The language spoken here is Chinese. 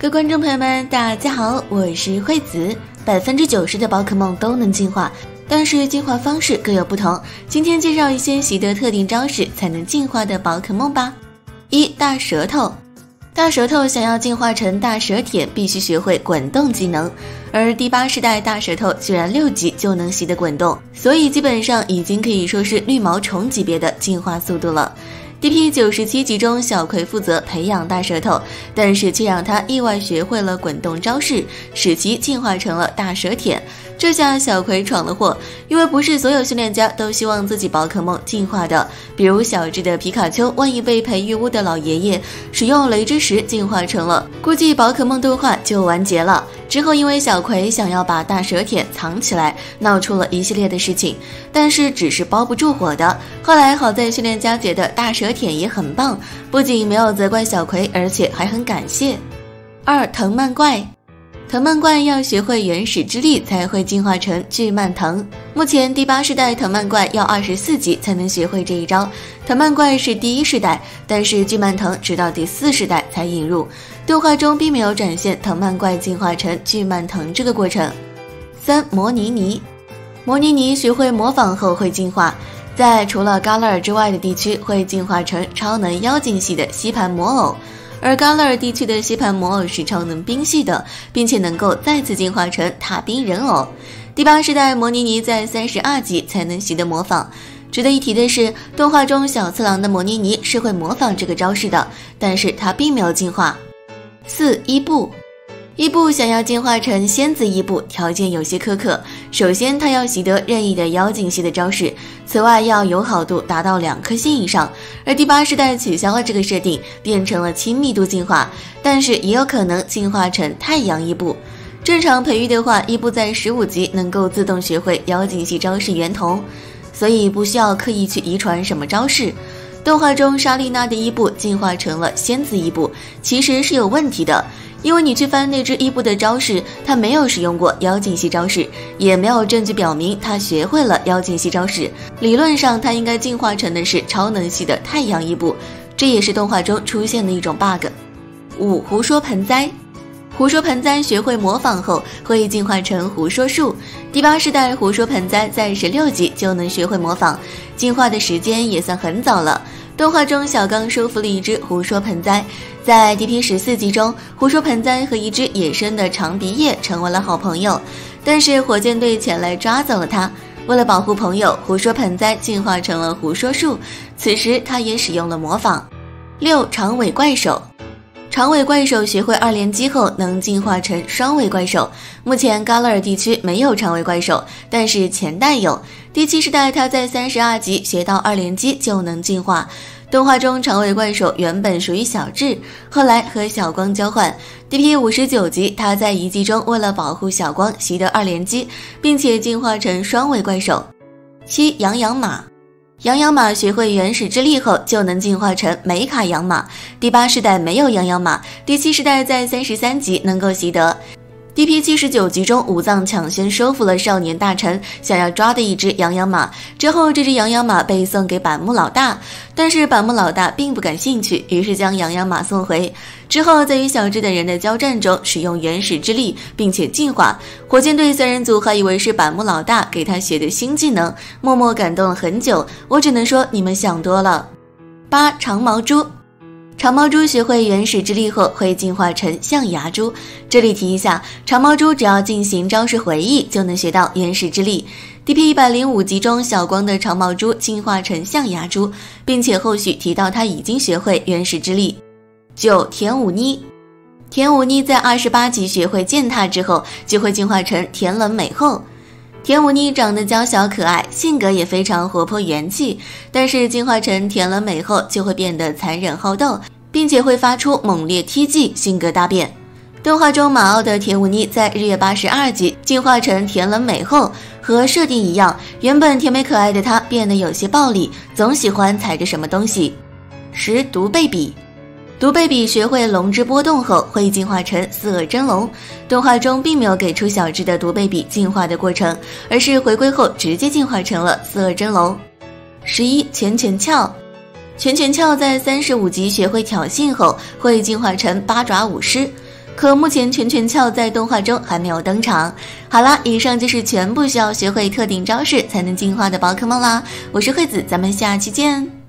各位观众朋友们，大家好，我是惠子。90%的宝可梦都能进化，但是进化方式各有不同。今天介绍一些习得特定招式才能进化的宝可梦吧。1. 大舌头。大舌头想要进化成大舌舔，必须学会滚动技能，而第8世代大舌头居然6级就能习得滚动，所以基本上已经可以说是绿毛虫级别的进化速度了。DP 97级中，小葵负责培养大舌头，但是却让他意外学会了滚动招式，使其进化成了大舌舔。这下小葵闯了祸，因为不是所有训练家都希望自己宝可梦进化的，比如小只的皮卡丘，万一被培育屋的老爷爷使用雷之石进化成了，估计宝可梦动画就完结了。之后因为小葵想要把大舌舔藏起来，闹出了一系列的事情，但是只是包不住火的。后来好在训练家觉得大舌舔也很棒，不仅没有责怪小葵，而且还很感谢。2. 藤蔓怪。藤蔓怪要学会原始之力才会进化成巨蔓藤，目前第8世代藤蔓怪要24级才能学会这一招。藤蔓怪是第1世代，但是巨蔓藤直到第4世代才引入，动画中并没有展现藤蔓怪进化成巨蔓藤这个过程。3. 摩尼尼。摩尼尼学会模仿后会进化，在除了嘎勒尔之外的地区会进化成超能妖精系的吸盘魔偶，而嘎勒尔地区的吸盘魔偶是超能冰系的，并且能够再次进化成塔冰人偶。第8世代摩尼尼在32级才能习得模仿。值得一提的是，动画中小次郎的摩尼尼是会模仿这个招式的，但是他并没有进化。4. 伊布。伊布想要进化成仙子伊布，条件有些苛刻。首先，他要习得任意的妖精系的招式，此外要友好度达到2颗星以上。而第8世代取消了这个设定，变成了亲密度进化，但是也有可能进化成太阳伊布。正常培育的话，伊布在15级能够自动学会妖精系招式圆筒，所以不需要刻意去遗传什么招式。动画中莎莉娜的伊布进化成了仙子伊布，其实是有问题的，因为你去翻那只伊布的招式，他没有使用过妖精系招式，也没有证据表明他学会了妖精系招式。理论上他应该进化成的是超能系的太阳伊布，这也是动画中出现的一种 bug。 5. 胡说盆栽。胡说盆栽学会模仿后会进化成胡说树，第8世代胡说盆栽在16级就能学会模仿，进化的时间也算很早了。动画中小刚收服了一只胡说盆栽，在 DP 14级中，胡说盆栽和一只野生的长鼻叶成为了好朋友，但是火箭队前来抓走了它。为了保护朋友，胡说盆栽进化成了胡说树，此时他也使用了模仿。6. 长尾怪手。长尾怪手学会2连击后能进化成双尾怪手，目前嘎勒尔地区没有长尾怪手，但是前代有。第7世代他在32级学到2连击就能进化。动画中长尾怪手原本属于小智，后来和小光交换。DP 59级他在遗迹中为了保护小光习得2连击，并且进化成双尾怪手。7. 养养马。养养马学会原始之力后就能进化成美卡养马，第8世代没有养养马，第7世代在33级能够习得。DP 79级中，武藏抢先收服了少年大臣想要抓的一只养养马，之后这只养养马被送给板木老大，但是板木老大并不感兴趣，于是将养养马送回。之后在与小智等人的交战中使用原始之力并且进化，火箭队3人组还以为是板木老大给他学的新技能，默默感动了很久，我只能说你们想多了。8. 长毛猪。长毛猪学会原始之力后会进化成象牙猪，这里提一下，长毛猪只要进行招式回忆就能学到原始之力。DP 105级中，小光的长毛猪进化成象牙猪，并且后续提到他已经学会原始之力。9. 田武妮。田武妮在28级学会践踏之后就会进化成田冷美后。田武妮长得娇小可爱，性格也非常活泼元气，但是进化成田冷美后就会变得残忍好斗，并且会发出猛烈踢技，性格大变。动画中马奥的田武妮在日月82级进化成田冷美后，和设定一样，原本甜美可爱的她变得有些暴力，总喜欢踩着什么东西。10. 毒贝比。毒贝比学会龙之波动后会进化成四耳真龙，动画中并没有给出小智的毒贝比进化的过程，而是回归后直接进化成了四耳真龙。11. 拳拳翘。拳拳翘在35级学会挑衅后会进化成八爪舞狮，可目前拳拳翘在动画中还没有登场。好啦，以上就是全部需要学会特定招式才能进化的宝可梦啦。我是惠子，咱们下期见。